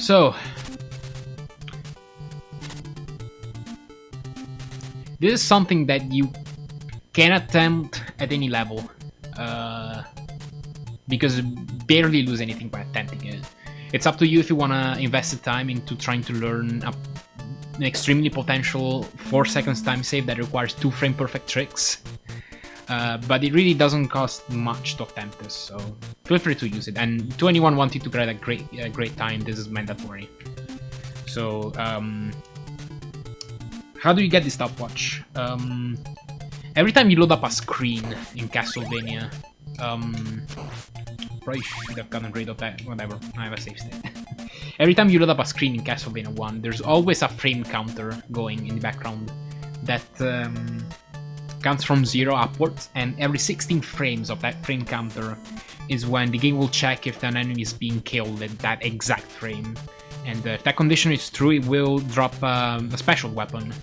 So, this is something that you can attempt at any level, because you barely lose anything by attempting it. It's up to you if you want to invest the time into trying to learn an extremely potential 4 seconds time save that requires 2 frame perfect tricks. But it really doesn't cost much to attempt this, so feel free to use it. And to anyone wanting to get a great time, this is mandatory. So, how do you get the stopwatch? Every time you load up a screen in Castlevania, probably should have gotten rid of that, whatever, I have a save state. Every time you load up a screen in Castlevania 1, there's always a frame counter going in the background that counts from 0 upwards, and every 16 frames of that frame counter is when the game will check if an enemy is being killed at that exact frame. And if that condition is true, it will drop a special weapon,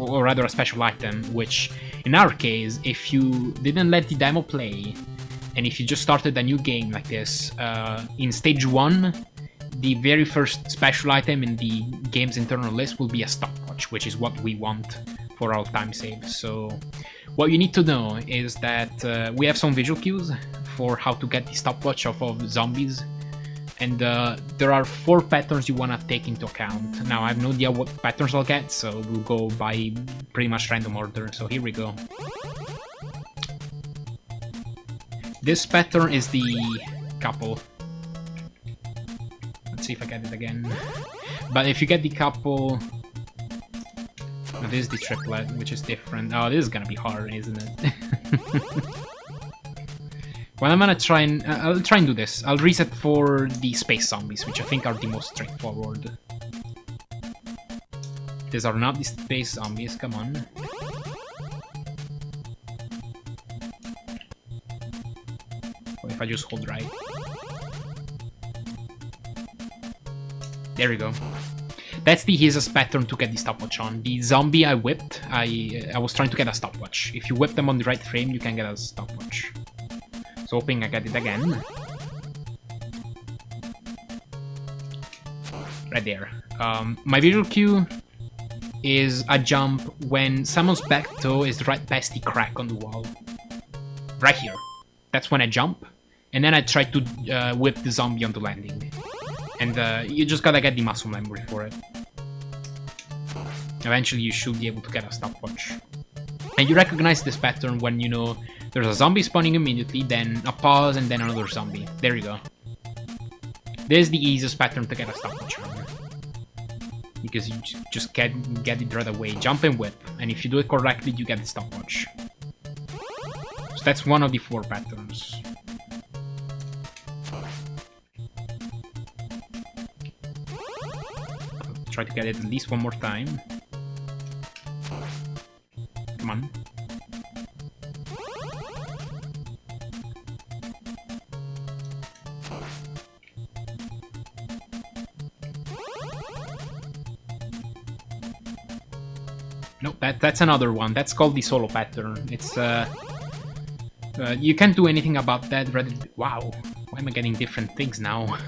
or rather a special item, which in our case, if you didn't let the demo play, and if you just started a new game like this, in stage 1, the very first special item in the game's internal list will be a stopwatch, which is what we want for our time save. So what you need to know is that we have some visual cues for how to get the stopwatch off of zombies, and there are 4 patterns you want to take into account. Now I have no idea what patterns I'll get, so we'll go by pretty much random order, so here we go. This pattern is the couple. Let's see if I get it again. But if you get the couple... Oh, this is the triplet, which is different. Oh, this is gonna be hard, isn't it? Well, I'm gonna try and... I'll try and do this. I'll reset for the space zombies, which I think are the most straightforward. These are not the space zombies, come on. What if I just hold right? There we go. That's the easiest pattern to get the stopwatch on. The zombie I whipped, I was trying to get a stopwatch. If you whip them on the right frame, you can get a stopwatch. So hoping I get it again. Right there. My visual cue is a jump when someone's back toe is right past the crack on the wall. Right here. That's when I jump, and then I try to whip the zombie on the landing. And you just gotta get the muscle memory for it. Eventually you should be able to get a stopwatch. And you recognize this pattern when you know there's a zombie spawning immediately, then a pause, and then another zombie. There you go. This is the easiest pattern to get a stopwatch on. Because you just get it right away. Jump and whip. And if you do it correctly, you get the stopwatch. So that's one of the 4 patterns. Try to get it at least one more time. Come on. Nope, that's another one. That's called the solo pattern. It's you can't do anything about that. Wow, why am I getting different things now?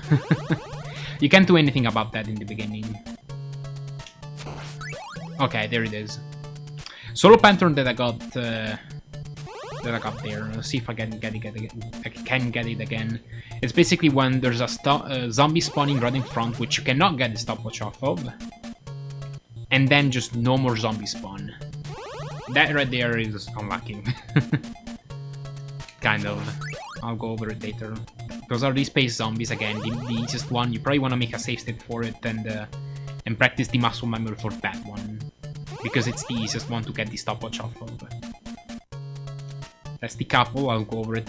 You can't do anything about that in the beginning. Okay, there it is. Solo pattern that I got there. Let's see if I can get it again. It's basically when there's a zombie spawning right in front, which you cannot get the stopwatch off of, and then just no more zombie spawn. That right there is unlucky. Kind of. I'll go over it later. Those are the space zombies again. The easiest one. You probably want to make a save state for it and practice the muscle memory for that one, because it's the easiest one to get the stopwatch off of. That's the couple. I'll go over it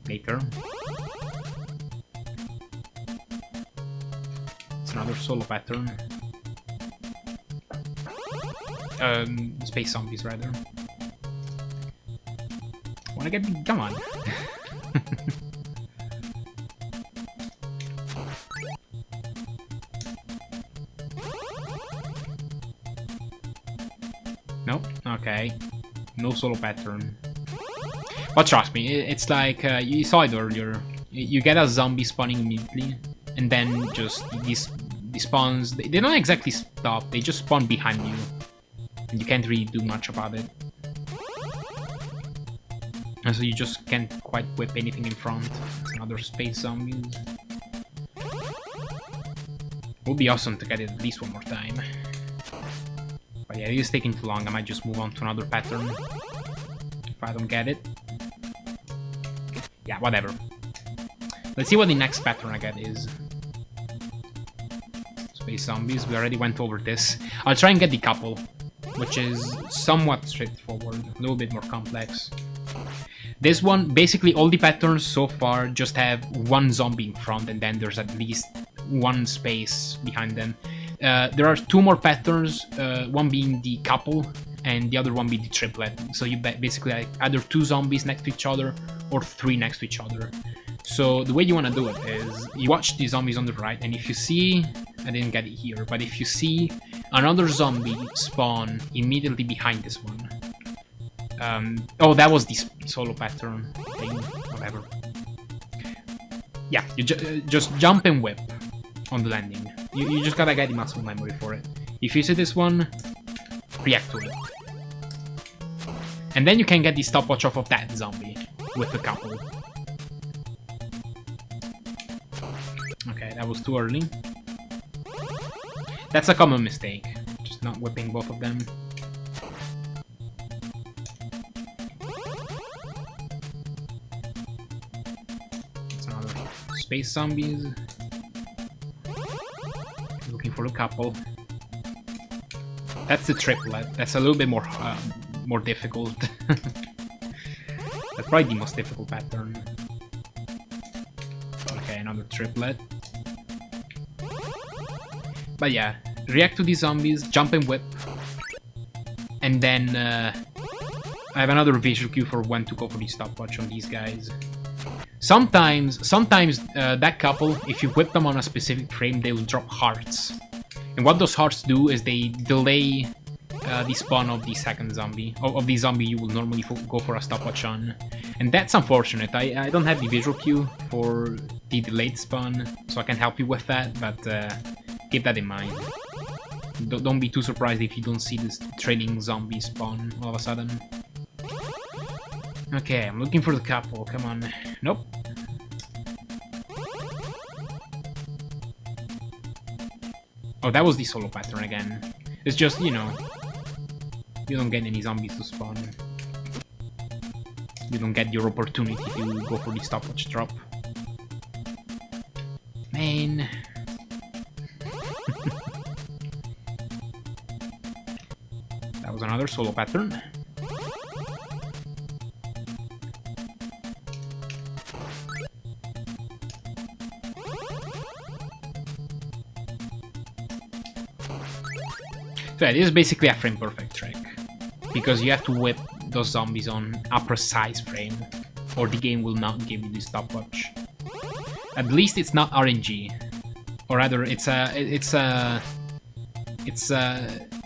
later. It's another solo pattern. Space zombies, rather. Wanna get the... Come on. Nope. Okay. No solo pattern. But trust me, it's like, you saw it earlier. You get a zombie spawning immediately, and then just these spawns, they don't exactly stop, they just spawn behind you. And you can't really do much about it. And so you just can't quite whip anything in front. Another space zombies. Would be awesome to get it at least one more time. But yeah, it is taking too long. I might just move on to another pattern if I don't get it. Yeah, whatever. Let's see what the next pattern I get is. Space zombies. We already went over this. I'll try and get the couple, which is somewhat straightforward, a little bit more complex. This one, basically all the patterns so far just have one zombie in front and then there's at least one space behind them. There are two more patterns, one being the couple and the other one being the triplet. So you basically have either two zombies next to each other or three next to each other. So the way you want to do it is you watch the zombies on the right, and if you see, I didn't get it here, but if you see another zombie spawn immediately behind this one. Oh, that was the solo pattern thing, whatever. Yeah, you just jump and whip on the landing. You just gotta get the muscle memory for it. If you see this one, react to it. And then you can get the stopwatch off of that zombie with a couple. Okay, that was too early. That's a common mistake, just not whipping both of them. That's another space zombies. Looking for a couple. That's the triplet. That's a little bit more more difficult. That's probably the most difficult pattern. Okay, another triplet. But yeah, react to these zombies, jump and whip. And then I have another visual cue for when to go for the stopwatch on these guys. Sometimes that couple, if you whip them on a specific frame, they will drop hearts. And what those hearts do is they delay the spawn of the second zombie, of the zombie you will normally go for a stopwatch on. And that's unfortunate. I don't have the visual cue for the delayed spawn, so I can help you with that, but keep that in mind. Don't be too surprised if you don't see this trailing zombie spawn all of a sudden. Okay, I'm looking for the couple, come on. Nope. Oh, that was the solo pattern again. It's just, you know, you don't get any zombies to spawn. You don't get your opportunity to go for the stopwatch drop. Man. That was another solo pattern. So yeah, this is basically a frame perfect trick, because you have to whip those zombies on a precise frame, or the game will not give you the stopwatch. At least it's not RNG, or rather, it's a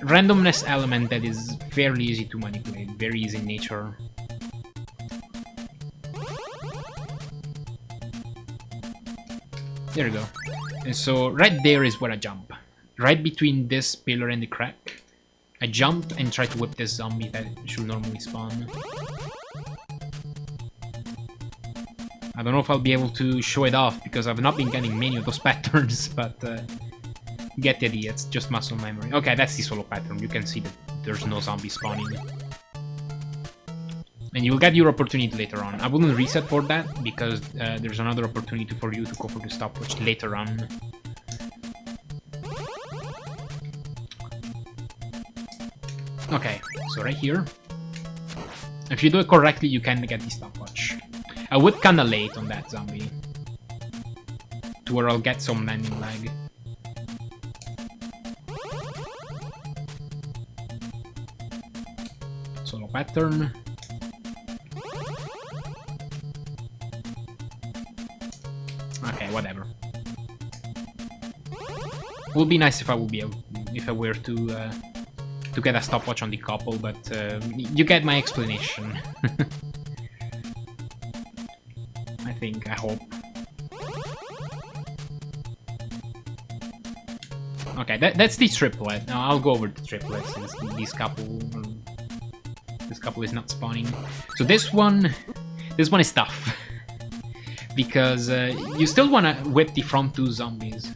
randomness element that is fairly easy to manipulate, very easy in nature. There you go. And so right there is where I jump. Right between this pillar and the crack, I jump and try to whip this zombie that should normally spawn. I don't know if I'll be able to show it off because I've not been getting many of those patterns, but get the idea, it's just muscle memory. Okay, that's the solo pattern. You can see that there's no zombie spawning. And you'll get your opportunity later on. I wouldn't reset for that because there's another opportunity for you to go for the stopwatch later on. Okay, so right here, if you do it correctly, you can get the stopwatch. I would kinda late on that zombie, to where I'll get some landing lag. Solo pattern. Okay, whatever. It would be nice if I would be able, if I were to get a stopwatch on the couple, but you get my explanation. I think, I hope. Okay, that's the triplet. Now I'll go over the triplet since this couple is not spawning. So this one is tough because you still want to whip the front two zombies.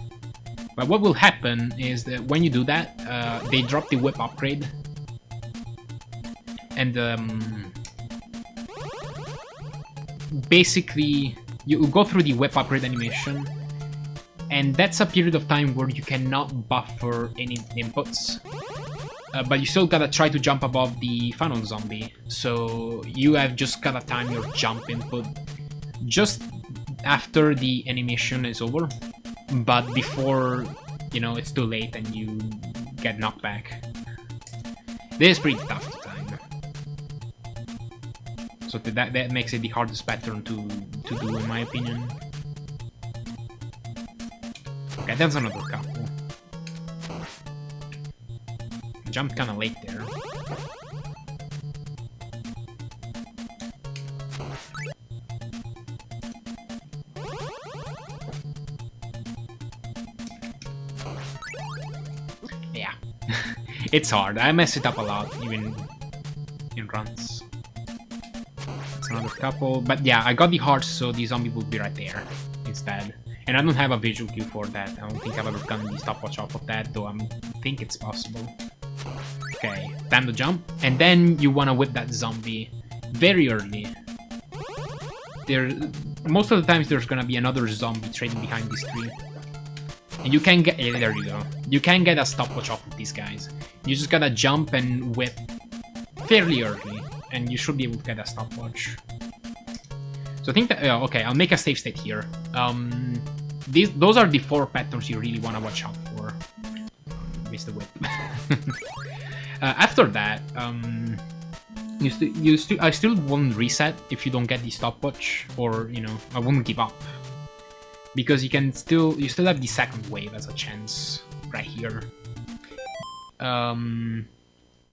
But what will happen is that when you do that, they drop the whip upgrade, and basically you go through the whip upgrade animation, and that's a period of time where you cannot buffer any inputs. But you still gotta try to jump above the final zombie, so you have just gotta time your jump input just after the animation is over, but before, you know, it's too late and you get knocked back. This is pretty tough to time. So that makes it the hardest pattern to do, in my opinion. Okay, that's another couple. I jumped kinda late there. Yeah. It's hard. I mess it up a lot, even in runs. It's another couple. But yeah, I got the hearts, so the zombie will be right there instead. And I don't have a visual cue for that. I don't think I've ever done the stopwatch off of that, though I think it's possible. Okay, time to jump. And then you want to whip that zombie very early. Most of the times there's gonna be another zombie trading behind these three. And you can get... there you go. You can get a stopwatch off of these guys. You just gotta jump and whip fairly early, and you should be able to get a stopwatch. So I think that... okay, I'll make a save state here. Those are the 4 patterns you really want to watch out for. Miss the whip. After that, I still won't reset if you don't get the stopwatch, or, you know, I won't give up. Because you still have the second wave as a chance right here.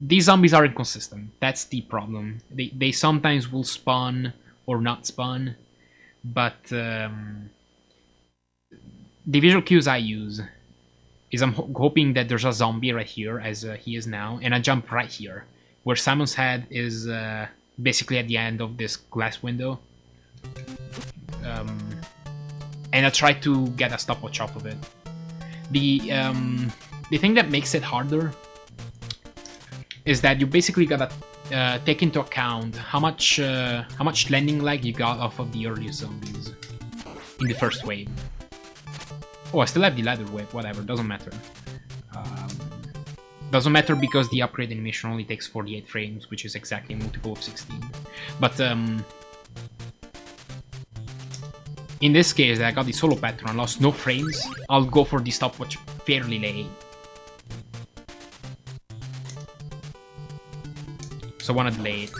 These zombies are inconsistent. That's the problem. They sometimes will spawn or not spawn, but the visual cues I use is I'm hoping that there's a zombie right here, as he is now, and I jump right here, where Simon's head is basically at the end of this glass window. And I try to get a stopwatch off of it. The thing that makes it harder is that you basically gotta take into account how much landing lag you got off of the earliest zombies in the first wave. Oh, I still have the ladder wave, whatever, doesn't matter. Doesn't matter because the upgrade animation only takes 48 frames, which is exactly a multiple of 16. But in this case, I got the solo pattern, I lost no frames, I'll go for the stopwatch fairly late. So I wanna delay it.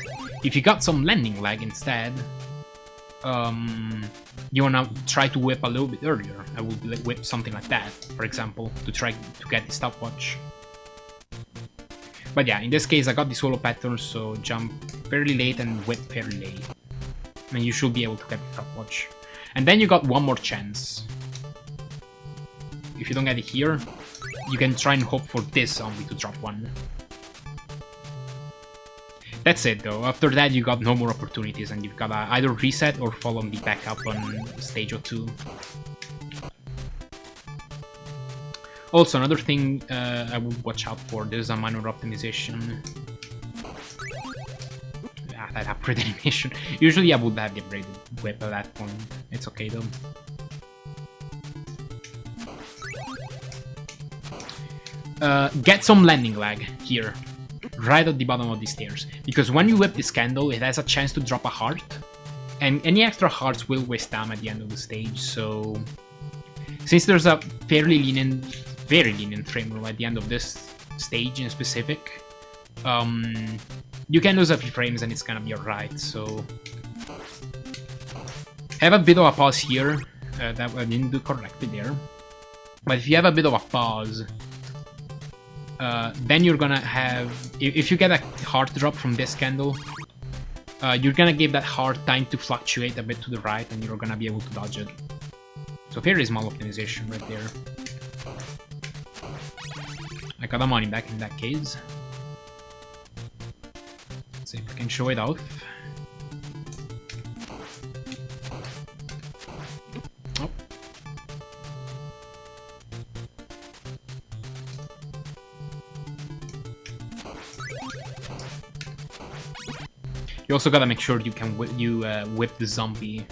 If you got some landing lag instead, you wanna try to whip a little bit earlier. I would whip something like that, for example, to try to get the stopwatch. But yeah, in this case I got the solo pattern, so jump fairly late and whip fairly late. And you should be able to get the stopwatch. And then you got one more chance. If you don't get it here, you can try and hope for this zombie to drop one. That's it though. After that you got no more opportunities, and you've gotta either reset or follow the backup on stage or 2. Also, another thing I would watch out for, there's a minor optimization. That upgrade animation. Usually I would have the upgraded whip at that point. It's okay though. Get some landing lag here, right at the bottom of the stairs, because when you whip this candle, it has a chance to drop a heart, and any extra hearts will waste time at the end of the stage. So since there's a fairly lenient, very lenient frame rate at the end of this stage in specific, you can lose a few frames and it's gonna be alright. So have a bit of a pause here. That I didn't do correctly there, but if you have a bit of a pause, then you're gonna have, if you get a heart drop from this candle, you're gonna give that heart time to fluctuate a bit to the right, and you're gonna be able to dodge it. So very small optimization right there. I got the money back in that case. Let's see if I can show it off. Oh. You also gotta make sure you can whip the zombie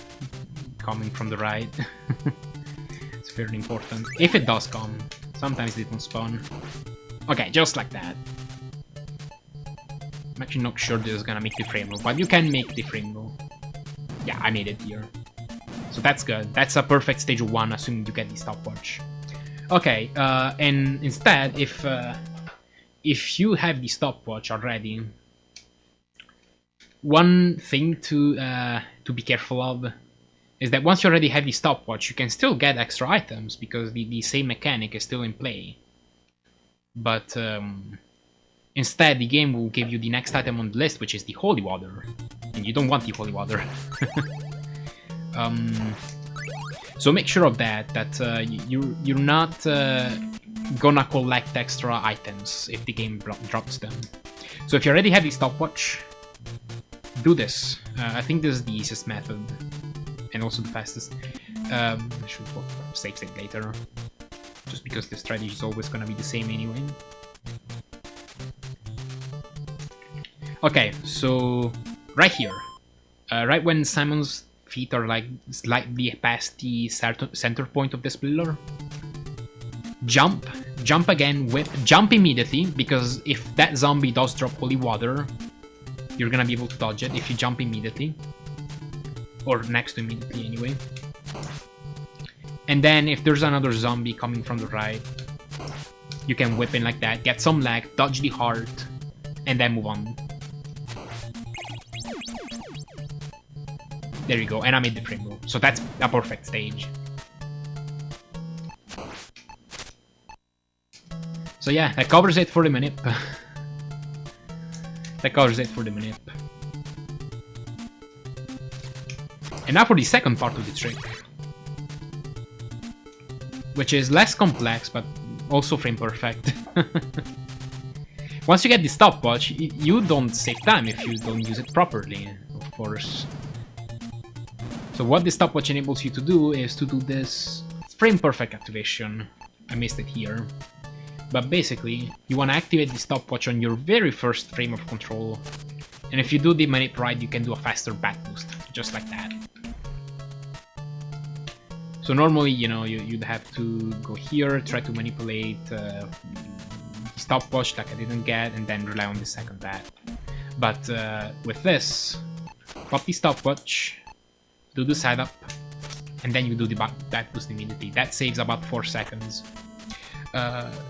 coming from the right. It's very important. If it does come, sometimes they don't spawn. Okay, just like that. I'm actually not sure this is gonna make the frame roll, but you can make the frame roll. Yeah, I made it here. So that's good. That's a perfect stage 1, assuming you get the stopwatch. Okay, and instead, if you have the stopwatch already, one thing to be careful of is that once you already have the stopwatch, you can still get extra items because the same mechanic is still in play. But instead, the game will give you the next item on the list, which is the holy water, and you don't want the holy water. So make sure of that you're not gonna collect extra items if the game drops them. So if you already have the stopwatch, do this. I think this is the easiest method, and also the fastest. I should save it later, just because the strategy is always gonna be the same anyway. Okay, so right here, right when Simon's feet are like slightly past the center point of this pillar, jump again, jump immediately, because if that zombie does drop holy water, you're gonna be able to dodge it if you jump immediately. Or next to immediately, anyway. And then if there's another zombie coming from the right, you can whip in like that, get some lag, dodge the heart, and then move on. There you go, and I made the frame roll. So that's a perfect stage. So yeah, that covers it for the minute. That covers it for the minute. And now for the second part of the trick, which is less complex, but also frame perfect. Once you get the stopwatch, you don't save time if you don't use it properly, of course. So what the stopwatch enables you to do is to do this frame perfect activation. I missed it here. But basically, you want to activate the stopwatch on your very first frame of control. And if you do the manip right, you can do a faster back boost, just like that. So normally, you know, you'd have to go here, try to manipulate the stopwatch like I didn't get, and then rely on the second bat. But with this, pop the stopwatch, do the setup, and then you do the back boost immediately. That saves about 4 seconds.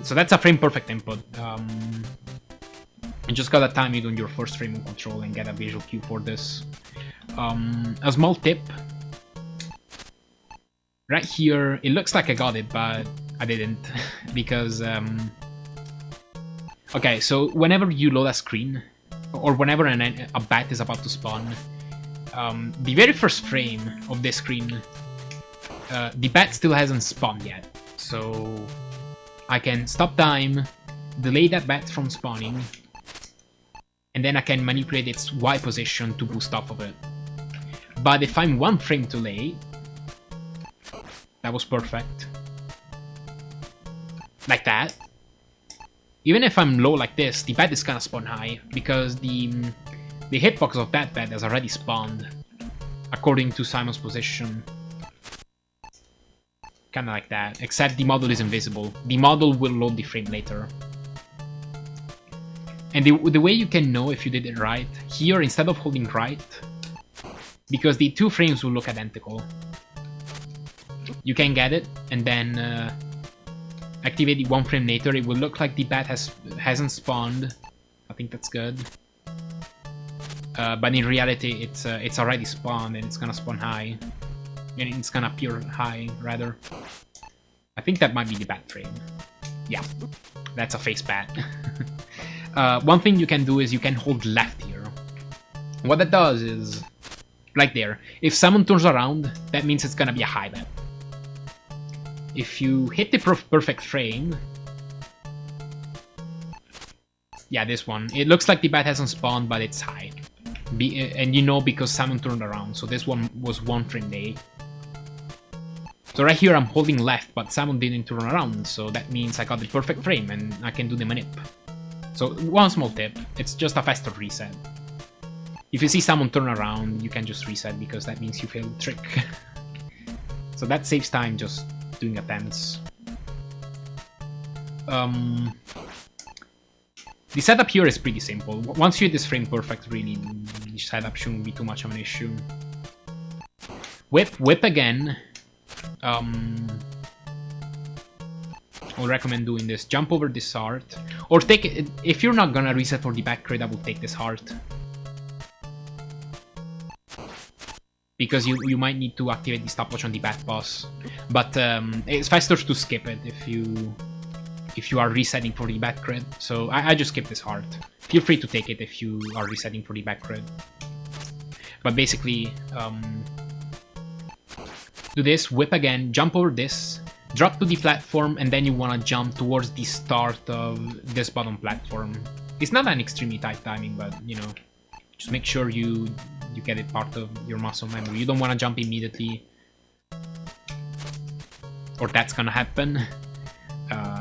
So that's a frame perfect input. And just gotta time it on your first frame of control and get a visual cue for this. A small tip. Right here, it looks like I got it, but I didn't. Because, okay, so whenever you load a screen, or whenever a bat is about to spawn, the very first frame of this screen, the bat still hasn't spawned yet. So I can stop time, delay that bat from spawning, and then I can manipulate its Y position to boost off of it. But if I'm 1 frame too late, that was perfect. Like that. Even if I'm low like this, the bat is gonna spawn high, because the hitbox of that bat has already spawned, according to Simon's position. Kinda like that, except the model is invisible. The model will load the frame later. And the way you can know if you did it right, here instead of holding right, because the 2 frames will look identical, you can get it, and then activate the 1 frame later. It will look like the bat hasn't spawned. I think that's good. But in reality, it's already spawned, and it's gonna spawn high. And it's gonna appear high, rather. I think that might be the bat frame. Yeah, that's a face bat. One thing you can do is you can hold left here. What that does is, right there, if someone turns around, that means it's gonna be a high bat. If you hit the perfect frame, Yeah, this one. It looks like the bat hasn't spawned, but it's high. And you know because Salmon turned around, so this one was 1 frame late. So right here I'm holding left, but Salmon didn't turn around, so that means I got the perfect frame and I can do the manip. So one small tip, it's just a faster reset. If you see Salmon turn around, you can just reset because that means you failed the trick. So that saves time just doing attempts. The setup here is pretty simple. Once you hit this frame perfect, really, the setup shouldn't be too much of an issue. Whip again. I'll recommend doing this. Jump over this heart. Or take it, if you're not gonna reset for the back crate, I would take this heart. Because you might need to activate the stopwatch on the bat boss. But it's faster to skip it if you are resetting for the back crit. So I just skip this heart. Feel free to take it if you are resetting for the back crit. But basically, do this, whip again, jump over this, drop to the platform, and then you want to jump towards the start of this bottom platform. It's not an extremely tight timing, but you know, just make sure you get it part of your muscle memory. You don't want to jump immediately, or that's gonna happen.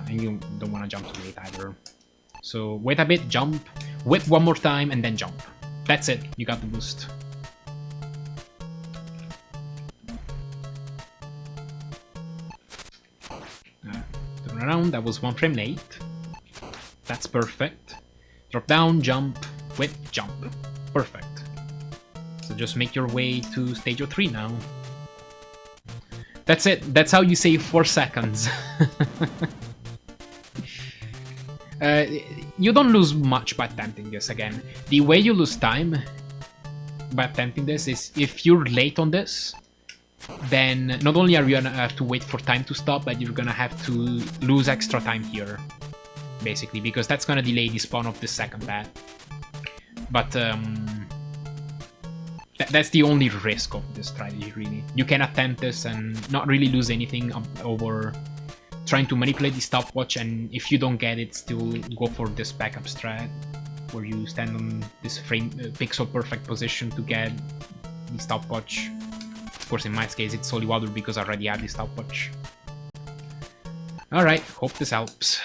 And you don't want to jump too late either. So wait a bit, jump, whip one more time, and then jump. That's it, you got the boost. Turn around, that was 1 frame late. That's perfect. Drop down, jump, whip, jump. Perfect. So just make your way to stage 3 now. That's it, that's how you save 4 seconds. You don't lose much by attempting this again. The way you lose time by attempting this is if you're late on this, then not only are you gonna have to wait for time to stop, but you're gonna have to lose extra time here, basically, because that's gonna delay the spawn of the second bat. But that's the only risk of this strategy, really. You can attempt this and not really lose anything over trying to manipulate the stopwatch, and if you don't get it, still go for this backup strat, where you stand on this frame pixel perfect position to get the stopwatch. Of course, in my case, it's Holy Water because I already have the stopwatch. Alright, hope this helps.